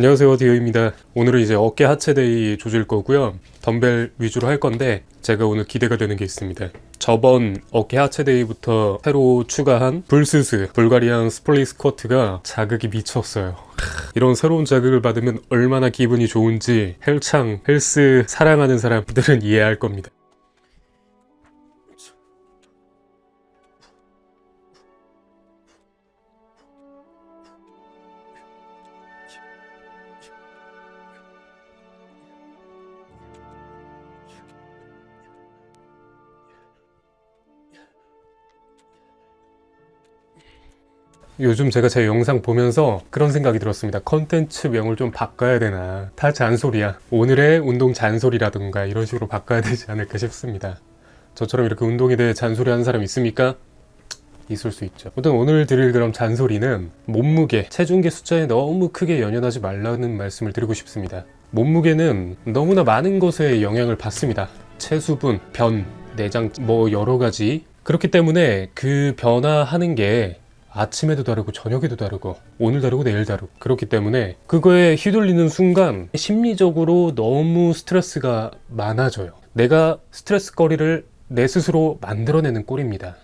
안녕하세요, 디오입니다. 오늘은 이제 어깨 하체 데이 조질 거고요. 덤벨 위주로 할 건데 제가 오늘 기대가 되는 게 있습니다. 저번 어깨 하체 데이부터 새로 추가한 불스스 불가리안 스플릿 스쿼트가 자극이 미쳤어요. 이런 새로운 자극을 받으면 얼마나 기분이 좋은지 헬창, 헬스 사랑하는 사람들은 이해할 겁니다. 요즘 제가 제 영상 보면서 그런 생각이 들었습니다. 컨텐츠명을 좀 바꿔야 되나. 다 잔소리야. 오늘의 운동 잔소리라든가 이런 식으로 바꿔야 되지 않을까 싶습니다. 저처럼 이렇게 운동에 대해 잔소리하는 사람 있습니까? 있을 수 있죠. 아무튼 오늘 드릴 그럼 잔소리는 몸무게, 체중계 숫자에 너무 크게 연연하지 말라는 말씀을 드리고 싶습니다. 몸무게는 너무나 많은 것에 영향을 받습니다. 체수분, 변, 내장, 뭐 여러 가지. 그렇기 때문에 그 변화하는 게 아침에도 다르고 저녁에도 다르고 오늘 다르고 내일 다르고 그렇기 때문에 그거에 휘둘리는 순간 심리적으로 너무 스트레스가 많아져요. 내가 스트레스거리를 내 스스로 만들어내는 꼴입니다.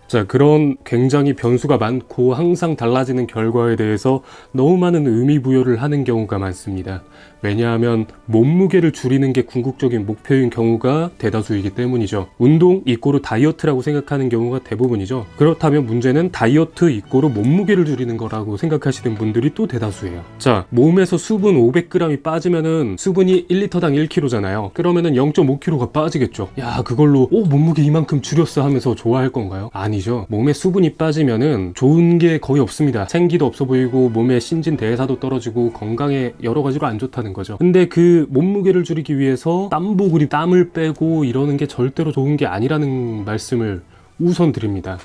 자, 그런 굉장히 변수가 많고 항상 달라지는 결과에 대해서 너무 많은 의미 부여를 하는 경우가 많습니다. 왜냐하면 몸무게를 줄이는 게 궁극적인 목표인 경우가 대다수이기 때문이죠. 운동 이꼬르 다이어트라고 생각하는 경우가 대부분이죠. 그렇다면 문제는 다이어트 이꼬르 몸무게를 줄이는 거라고 생각하시는 분들이 또 대다수예요. 자, 몸에서 수분 500g이 빠지면은 수분이 1리터당 1kg잖아요. 그러면은 0.5kg가 빠지겠죠. 야, 그걸로 몸무게 이만큼 줄였어 하면서 좋아할 건가요? 아니죠. 몸에 수분이 빠지면은 좋은 게 거의 없습니다. 생기도 없어 보이고 몸의 신진대사도 떨어지고 건강에 여러 가지로 안 좋다는 거죠. 근데 그 몸무게를 줄이기 위해서 땀보구리 땀을 빼고 이러는 게 절대로 좋은 게 아니라는 말씀을 우선 드립니다.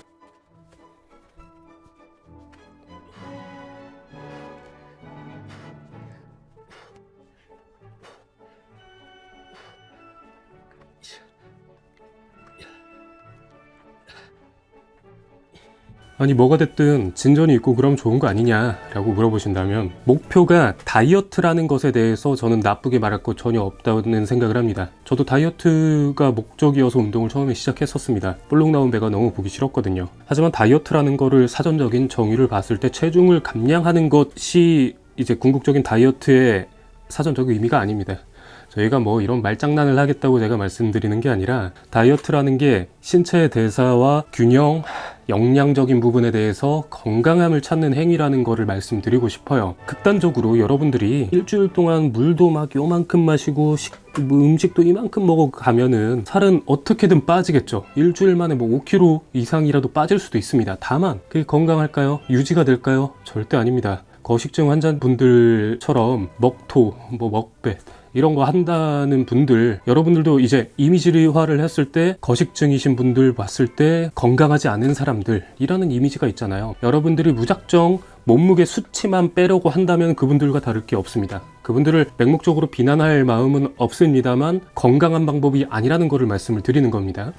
아니 뭐가 됐든 진전이 있고 그럼 좋은 거 아니냐라고 물어보신다면 목표가 다이어트라는 것에 대해서 저는 나쁘게 말할 거 전혀 없다는 생각을 합니다. 저도 다이어트가 목적이어서 운동을 처음에 시작했었습니다. 볼록 나온 배가 너무 보기 싫었거든요. 하지만 다이어트라는 거를 사전적인 정의를 봤을 때 체중을 감량하는 것이 이제 궁극적인 다이어트의 사전적 의미가 아닙니다. 저희가 뭐 이런 말장난을 하겠다고 제가 말씀드리는 게 아니라 다이어트라는 게 신체의 대사와 균형, 영양적인 부분에 대해서 건강함을 찾는 행위라는 거를 말씀드리고 싶어요. 극단적으로 여러분들이 일주일 동안 물도 막 요만큼 마시고 음식도 이만큼 먹어가면은 살은 어떻게든 빠지겠죠. 일주일 만에 뭐 5kg 이상이라도 빠질 수도 있습니다. 다만 그게 건강할까요? 유지가 될까요? 절대 아닙니다. 거식증 환자분들처럼 먹토, 뭐 먹배 이런 거 한다는 분들, 여러분들도 이제 이미지화를 했을 때 거식증이신 분들 봤을 때 건강하지 않은 사람들이라는 이미지가 있잖아요. 여러분들이 무작정 몸무게 수치만 빼려고 한다면 그분들과 다를 게 없습니다. 그분들을 맹목적으로 비난할 마음은 없습니다만 건강한 방법이 아니라는 것을 말씀을 드리는 겁니다.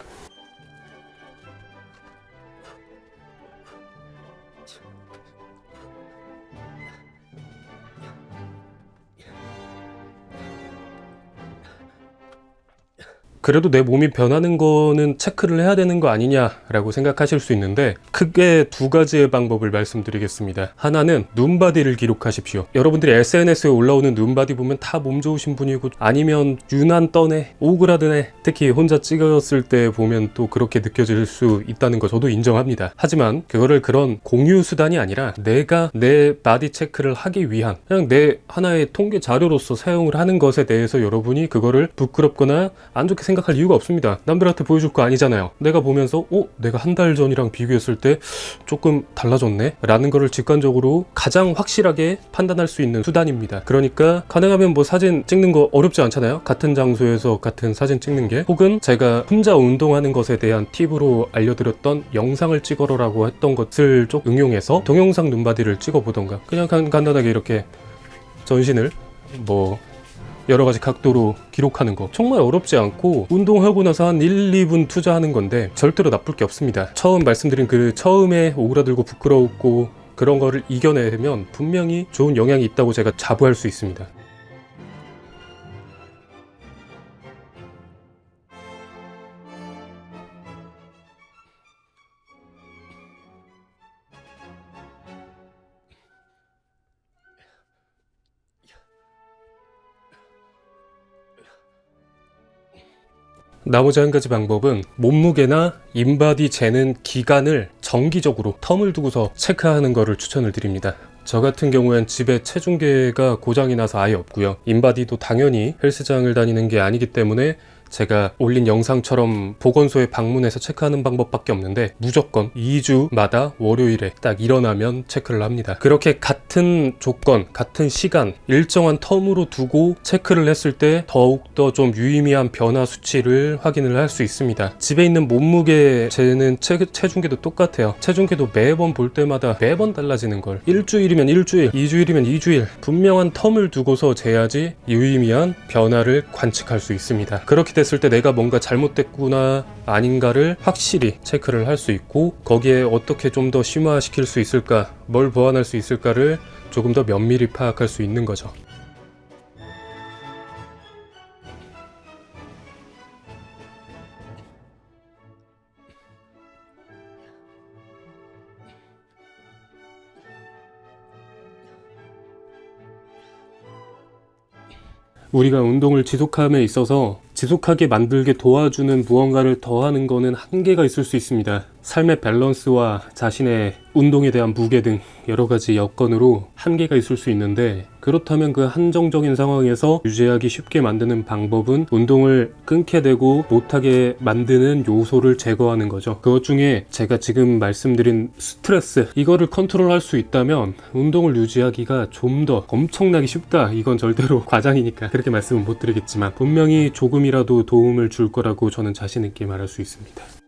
그래도 내 몸이 변하는 거는 체크를 해야 되는 거 아니냐라고 생각하실 수 있는데 크게 두 가지의 방법을 말씀드리겠습니다. 하나는 눈바디를 기록하십시오. 여러분들이 SNS에 올라오는 눈바디 보면 다 몸 좋으신 분이고 아니면 유난 떠네, 오그라드네, 특히 혼자 찍었을 때 보면 또 그렇게 느껴질 수 있다는 거 저도 인정합니다. 하지만 그거를 그런 공유 수단이 아니라 내가 내 바디 체크를 하기 위한 그냥 내 하나의 통계 자료로서 사용을 하는 것에 대해서 여러분이 그거를 부끄럽거나 안 좋게 생각 생각할 이유가 없습니다. 남들한테 보여줄 거 아니잖아요. 내가 보면서 내가 한 달 전이랑 비교했을 때 조금 달라졌네? 라는 거를 직관적으로 가장 확실하게 판단할 수 있는 수단입니다. 그러니까 가능하면 뭐 사진 찍는 거 어렵지 않잖아요. 같은 장소에서 같은 사진 찍는 게, 혹은 제가 혼자 운동하는 것에 대한 팁으로 알려드렸던 영상을 찍어라라고 했던 것을 좀 응용해서 동영상 눈바디를 찍어보던가, 그냥 간단하게 이렇게 전신을 뭐 여러 가지 각도로 기록하는 거 정말 어렵지 않고, 운동하고 나서 한 1, 2분 투자하는 건데 절대로 나쁠 게 없습니다. 처음 말씀드린 그 처음에 오그라들고 부끄러웠고 그런 거를 이겨내면 분명히 좋은 영향이 있다고 제가 자부할 수 있습니다. 나머지 한 가지 방법은 몸무게나 인바디 재는 기간을 정기적으로 텀을 두고서 체크하는 거를 추천을 드립니다. 저 같은 경우엔 집에 체중계가 고장이 나서 아예 없고요. 인바디도 당연히 헬스장을 다니는 게 아니기 때문에 제가 올린 영상처럼 보건소에 방문해서 체크하는 방법밖에 없는데, 무조건 2주마다 월요일에 딱 일어나면 체크를 합니다. 그렇게 같은 조건, 같은 시간, 일정한 텀으로 두고 체크를 했을 때 더욱더 좀 유의미한 변화 수치를 확인을 할 수 있습니다. 집에 있는 몸무게 재는 체중계도 똑같아요. 체중계도 매번 볼 때마다 매번 달라지는 걸, 일주일이면 일주일, 2주일이면 2주일 분명한 텀을 두고서 재야지 유의미한 변화를 관측할 수 있습니다. 그렇기 됐을 때 내가 뭔가 잘못됐구나 아닌가를 확실히 체크를 할 수 있고, 거기에 어떻게 좀 더 심화시킬 수 있을까, 뭘 보완할 수 있을까를 조금 더 면밀히 파악할 수 있는 거죠. 우리가 운동을 지속함에 있어서 지속하게 만들게 도와주는 무언가를 더하는 거는 한계가 있을 수 있습니다. 삶의 밸런스와 자신의 운동에 대한 무게 등 여러 가지 여건으로 한계가 있을 수 있는데, 그렇다면 그 한정적인 상황에서 유지하기 쉽게 만드는 방법은 운동을 끊게 되고 못하게 만드는 요소를 제거하는 거죠. 그것 중에 제가 지금 말씀드린 스트레스, 이거를 컨트롤할 수 있다면 운동을 유지하기가 좀 더 엄청나게 쉽다. 이건 절대로 과장이니까 그렇게 말씀은 못 드리겠지만 분명히 조금이라도 도움을 줄 거라고 저는 자신 있게 말할 수 있습니다.